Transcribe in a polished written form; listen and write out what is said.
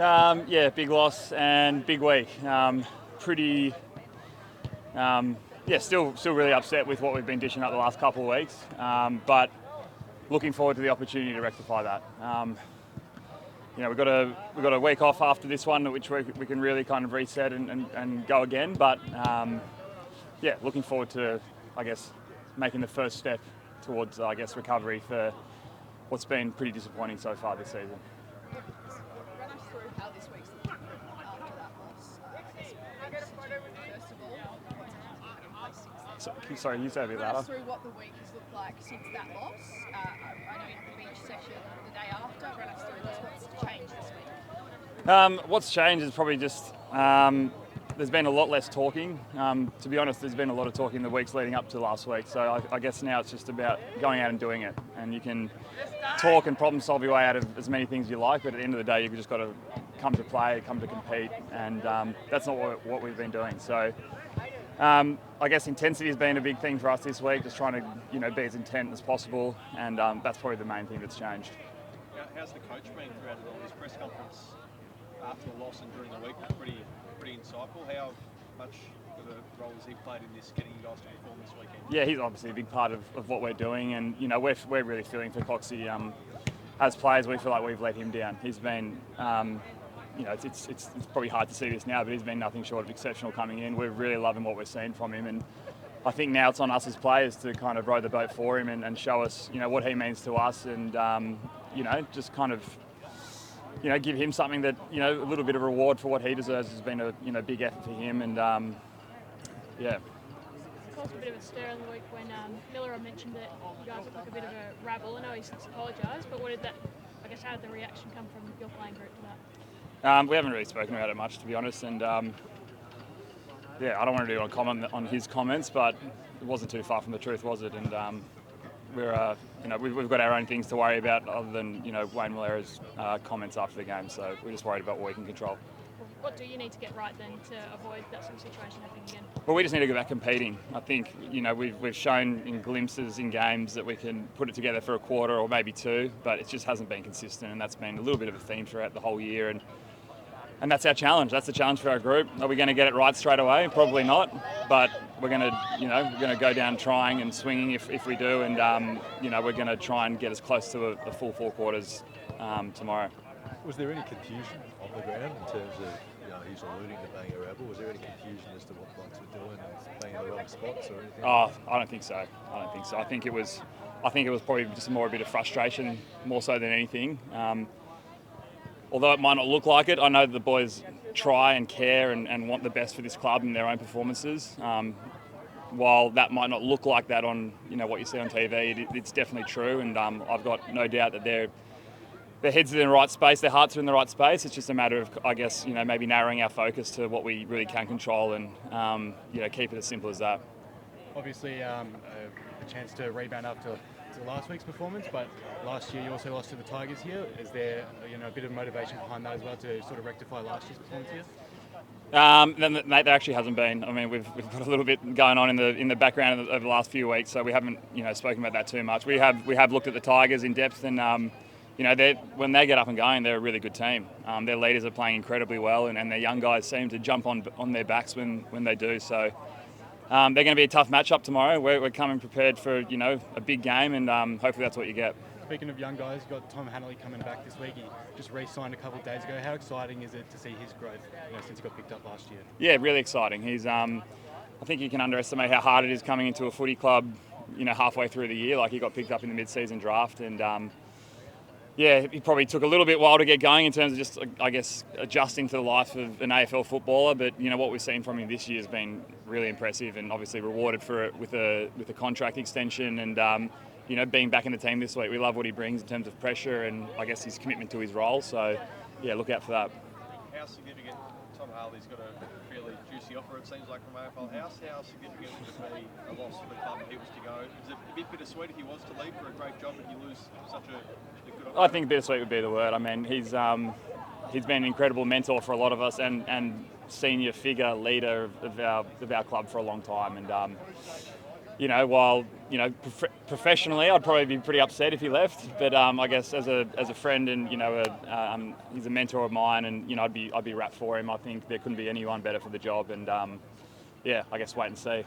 Yeah, big loss and big week. Pretty, still really upset with what we've been dishing up the last couple of weeks, but looking forward to the opportunity to rectify that. We've got a week off after this one, which we can really kind of reset and go again. But looking forward to, making the first step towards, recovery for what's been pretty disappointing so far this season. Run us through how this week's looking after that loss. First of all, what's happened? Sorry, you say a bit louder. Run us through what the week has looked like since that loss. I know you had the beach session the day after. Run us through what's changed this week. What's changed is probably just there's been a lot less talking. To be honest, there's been a lot of talking the weeks leading up to last week. So I guess now it's just about going out and doing it. And you can talk and problem solve your way out of as many things you like, but at the end of the day, you've just got to come to play, come to compete, and that's not what we've been doing. So I guess intensity has been a big thing for us this week, just trying to be as intent as possible, and that's probably the main thing that's changed. How's the coach been throughout it all? His press conference after the loss and during the week was pretty insightful. How much of a role has he played in this, getting you guys to perform this weekend? Yeah, he's obviously a big part of what we're doing, and we're really feeling for Coxie. As players, we feel like we've let him down. He's been, it's probably hard to see this now, but he's been nothing short of exceptional coming in. We're really loving what we're seeing from him, and I think now it's on us as players to kind of row the boat for him and show us, what he means to us, and just kind of, give him something that, a little bit of reward for what he deserves. Has been a big effort for him, and It caused a bit of a stir in the week when Miller mentioned that you guys look like a bit of a rabble. I know he's since apologised, but how did the reaction come from your playing group to that? We haven't really spoken about it much, to be honest, and I don't want to do a comment on his comments, but it wasn't too far from the truth, was it? And we've got our own things to worry about other than Wayne Malera's comments after the game, so we're just worried about what we can control. What do you need to get right then to avoid that sort of situation happening again? Well, we just need to go back competing. I think we've shown in glimpses in games that we can put it together for a quarter or maybe two, but it just hasn't been consistent, and that's been a little bit of a theme throughout the whole year. And that's our challenge. That's the challenge for our group. Are we going to get it right straight away? Probably not. But we're going to go down trying and swinging if we do, and we're going to try and get as close to a full four quarters tomorrow. Was there any confusion on the ground in terms of he's alluding to being a rebel? Was there any confusion as to what blokes were doing and playing in the wrong spots or anything? I don't think so. I think it was probably just more a bit of frustration, more so than anything. Although it might not look like it, I know that the boys try and care and want the best for this club in their own performances. While that might not look like that on what you see on TV, it's definitely true, and I've got no doubt that their heads are in the right space, their hearts are in the right space. It's just a matter of, maybe narrowing our focus to what we really can control and keep it as simple as that. Obviously, a chance to rebound after last week's performance, but last year you also lost to the Tigers here. Is there a bit of motivation behind that as well to sort of rectify last year's performance here? Mate, there actually hasn't been. I mean, we've got a little bit going on in the background over the last few weeks, so we haven't spoken about that too much. We have looked at the Tigers in depth, and when they get up and going, they're a really good team. Their leaders are playing incredibly well, and their young guys seem to jump on their backs when they do. So they're going to be a tough matchup tomorrow. We're coming prepared for a big game, and hopefully that's what you get. Speaking of young guys, you've got Tom Hanley coming back this week. He just re-signed a couple of days ago. How exciting is it to see his growth since he got picked up last year? Yeah, really exciting. He's I think you can underestimate how hard it is coming into a footy club halfway through the year. Like, he got picked up in the mid-season draft, and he probably took a little bit while to get going in terms of just, adjusting to the life of an AFL footballer. But what we've seen from him this year has been really impressive, and obviously rewarded for it with a contract extension and being back in the team this week. We love what he brings in terms of pressure and his commitment to his role. So look out for that. How significant? Tom Harley's got a fairly juicy offer, it seems like, from AFL House. How significant would it be a loss for the club if he was to go? Is it a bit bittersweet if he was to leave for a great job and you lose such a good offer? I think bittersweet would be the word. I mean, he's been an incredible mentor for a lot of us and senior figure, leader of our club for a long time. And you know, while, you know, professionally, I'd probably be pretty upset if he left. But I guess as a friend and, you know, he's a mentor of mine, and, you know, I'd be rapt for him. I think there couldn't be anyone better for the job. And yeah, I guess wait and see.